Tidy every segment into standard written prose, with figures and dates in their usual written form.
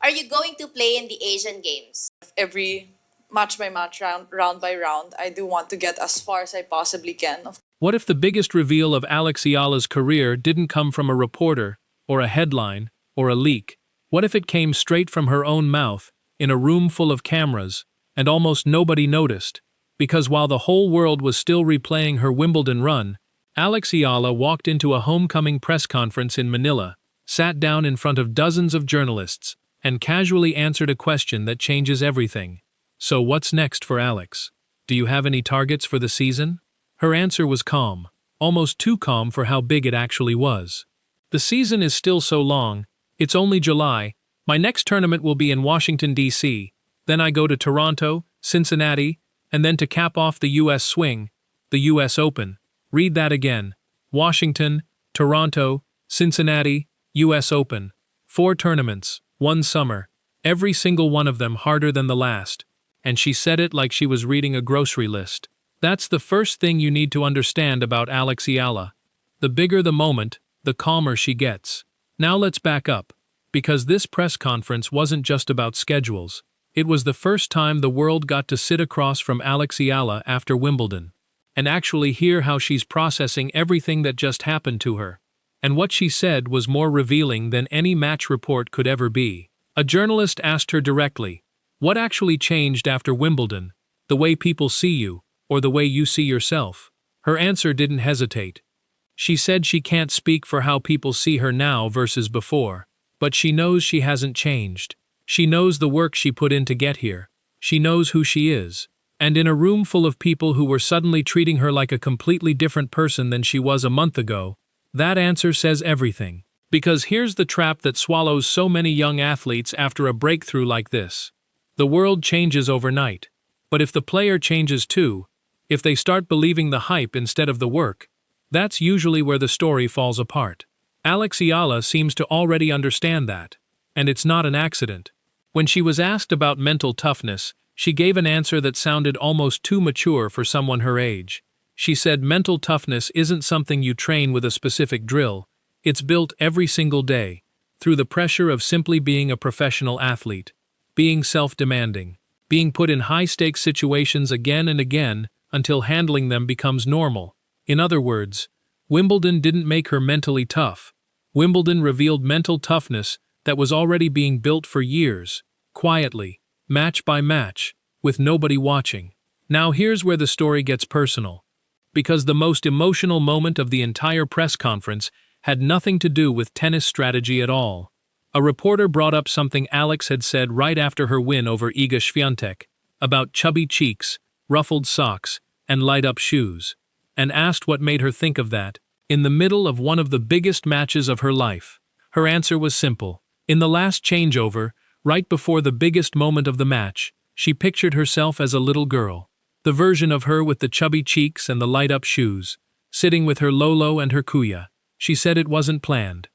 are you going to play in the Asian Games? Every match by match, round by round, I do want to get as far as I possibly can. What if the biggest reveal of Alex Eala's career didn't come from a reporter, or a headline, or a leak? What if it came straight from her own mouth, in a room full of cameras, and almost nobody noticed? Because while the whole world was still replaying her Wimbledon run, Alex Eala walked into a homecoming press conference in Manila, sat down in front of dozens of journalists, and casually answered a question that changes everything. So what's next for Alex? Do you have any targets for the season? Her answer was calm, almost too calm for how big it actually was. The season is still so long, it's only July, my next tournament will be in Washington, D.C., then I go to Toronto, Cincinnati, and then to cap off the U.S. swing, the U.S. Open. Read that again. Washington, Toronto, Cincinnati, U.S. Open. 4 tournaments, 1 summer, every single one of them harder than the last. And she said it like she was reading a grocery list. That's the first thing you need to understand about Alex Eala. The bigger the moment, the calmer she gets. Now let's back up, because this press conference wasn't just about schedules. It was the first time the world got to sit across from Alex Eala after Wimbledon, and actually hear how she's processing everything that just happened to her. And what she said was more revealing than any match report could ever be. A journalist asked her directly, "What actually changed after Wimbledon? The way people see you, or the way you see yourself?" Her answer didn't hesitate. She said she can't speak for how people see her now versus before, but she knows she hasn't changed. She knows the work she put in to get here. She knows who she is. And in a room full of people who were suddenly treating her like a completely different person than she was a month ago, that answer says everything. Because here's the trap that swallows so many young athletes after a breakthrough like this. The world changes overnight. But if the player changes too, if they start believing the hype instead of the work, that's usually where the story falls apart. Alex Eala seems to already understand that. And it's not an accident. When she was asked about mental toughness, she gave an answer that sounded almost too mature for someone her age. She said mental toughness isn't something you train with a specific drill. It's built every single day, through the pressure of simply being a professional athlete, being self-demanding, being put in high-stakes situations again and again until handling them becomes normal. In other words, Wimbledon didn't make her mentally tough. Wimbledon revealed mental toughness that was already being built for years, quietly, match by match, with nobody watching. Now here's where the story gets personal. Because the most emotional moment of the entire press conference had nothing to do with tennis strategy at all. A reporter brought up something Alex had said right after her win over Iga Swiatek, about chubby cheeks, ruffled socks, and light-up shoes, and asked what made her think of that, in the middle of one of the biggest matches of her life. Her answer was simple. In the last changeover, right before the biggest moment of the match, she pictured herself as a little girl. The version of her with the chubby cheeks and the light-up shoes, sitting with her Lolo and her Kuya. She said it wasn't planned.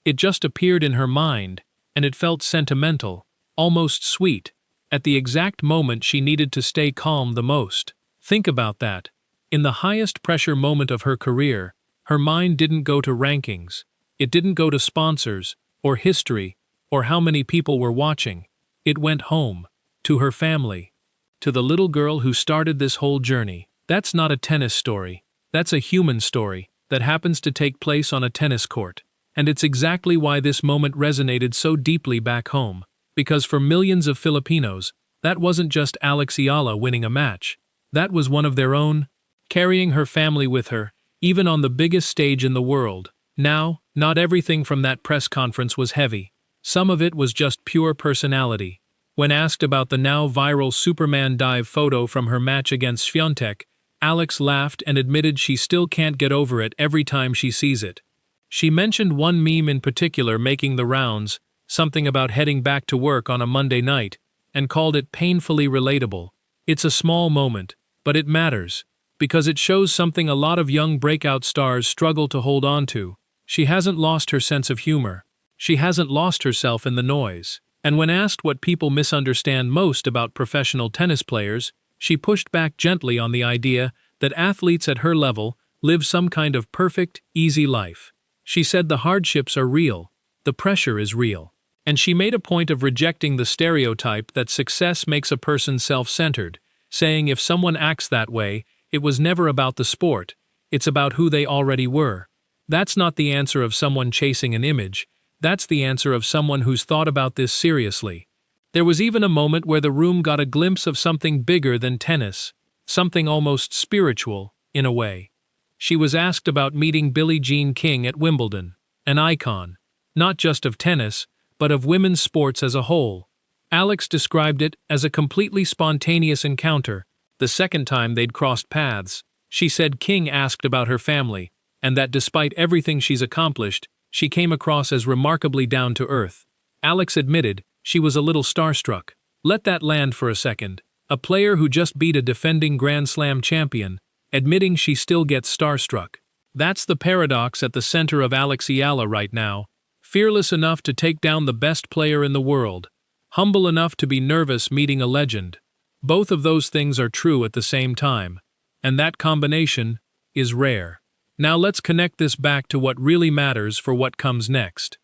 It just appeared in her mind, and it felt sentimental, almost sweet, at the exact moment she needed to stay calm the most. Think about that. In the highest pressure moment of her career, her mind didn't go to rankings. It didn't go to sponsors, or history, or how many people were watching. It went home, to her family, to the little girl who started this whole journey. That's not a tennis story. That's a human story that happens to take place on a tennis court. And it's exactly why this moment resonated so deeply back home. Because for millions of Filipinos, that wasn't just Alex Eala winning a match. That was one of their own, carrying her family with her, even on the biggest stage in the world. Now, not everything from that press conference was heavy. Some of it was just pure personality. When asked about the now viral Superman dive photo from her match against Swiatek, Alex laughed and admitted she still can't get over it every time she sees it. She mentioned one meme in particular making the rounds, something about heading back to work on a Monday night, and called it painfully relatable. It's a small moment, but it matters, because it shows something a lot of young breakout stars struggle to hold on to. She hasn't lost her sense of humor. She hasn't lost herself in the noise. And when asked what people misunderstand most about professional tennis players, she pushed back gently on the idea that athletes at her level live some kind of perfect, easy life. She said the hardships are real, the pressure is real, And she made a point of rejecting the stereotype that success makes a person self-centered, saying if someone acts that way, it was never about the sport, it's about who they already were. That's not the answer of someone chasing an image, that's the answer of someone who's thought about this seriously. There was even a moment where the room got a glimpse of something bigger than tennis, something almost spiritual, in a way. She was asked about meeting Billie Jean King at Wimbledon, an icon, not just of tennis, but of women's sports as a whole. Alex described it as a completely spontaneous encounter, the second time they'd crossed paths. She said King asked about her family, and that despite everything she's accomplished, she came across as remarkably down to earth. Alex admitted she was a little starstruck. Let that land for a second. A player who just beat a defending Grand Slam champion, admitting she still gets starstruck. That's the paradox at the center of Alex Eala right now. Fearless enough to take down the best player in the world. Humble enough to be nervous meeting a legend. Both of those things are true at the same time. And that combination is rare. Now let's connect this back to what really matters for what comes next.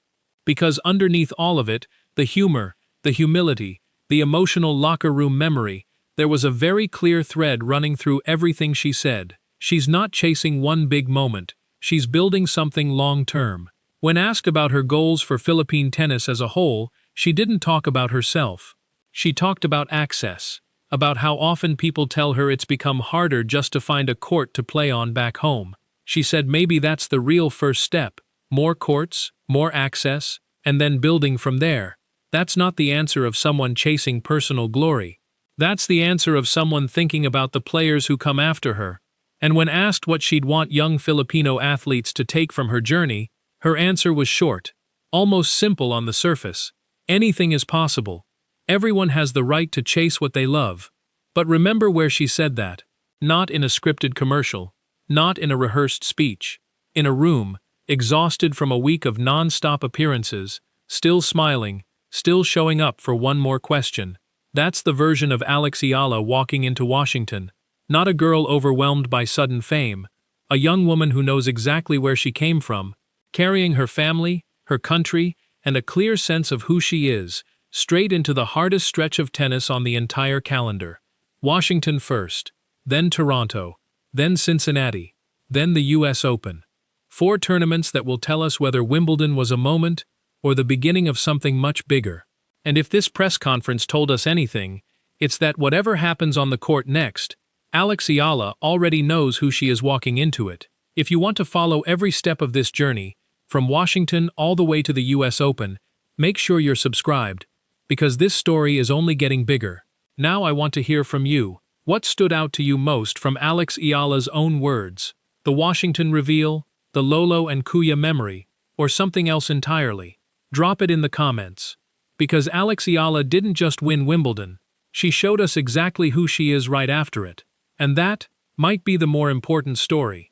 Because underneath all of it, the humor, the humility, the emotional locker room memory, there was a very clear thread running through everything she said. She's not chasing one big moment, she's building something long-term. When asked about her goals for Philippine tennis as a whole, she didn't talk about herself. She talked about access, about how often people tell her it's become harder just to find a court to play on back home. She said maybe that's the real first step, more courts, more access, and then building from there. That's not the answer of someone chasing personal glory. That's the answer of someone thinking about the players who come after her. And when asked what she'd want young Filipino athletes to take from her journey, her answer was short, almost simple on the surface. Anything is possible. Everyone has the right to chase what they love. But remember where she said that. Not in a scripted commercial. Not in a rehearsed speech. In a room, exhausted from a week of non-stop appearances, still smiling, still showing up for one more question. That's the version of Alex Eala walking into Washington. Not a girl overwhelmed by sudden fame. A young woman who knows exactly where she came from, carrying her family, her country, and a clear sense of who she is, straight into the hardest stretch of tennis on the entire calendar. Washington first, then Toronto, then Cincinnati, then the US Open. 4 tournaments that will tell us whether Wimbledon was a moment or the beginning of something much bigger. And if this press conference told us anything, it's that whatever happens on the court next, Alex Eala already knows who she is walking into it. If you want to follow every step of this journey, from Washington all the way to the US Open, make sure you're subscribed, because this story is only getting bigger. Now I want to hear from you. What stood out to you most from Alex Eala's own words? The Washington reveal, the Lolo and Kuya memory, or something else entirely? Drop it in the comments. Because Alex Eala didn't just win Wimbledon, she showed us exactly who she is right after it. And that might be the more important story.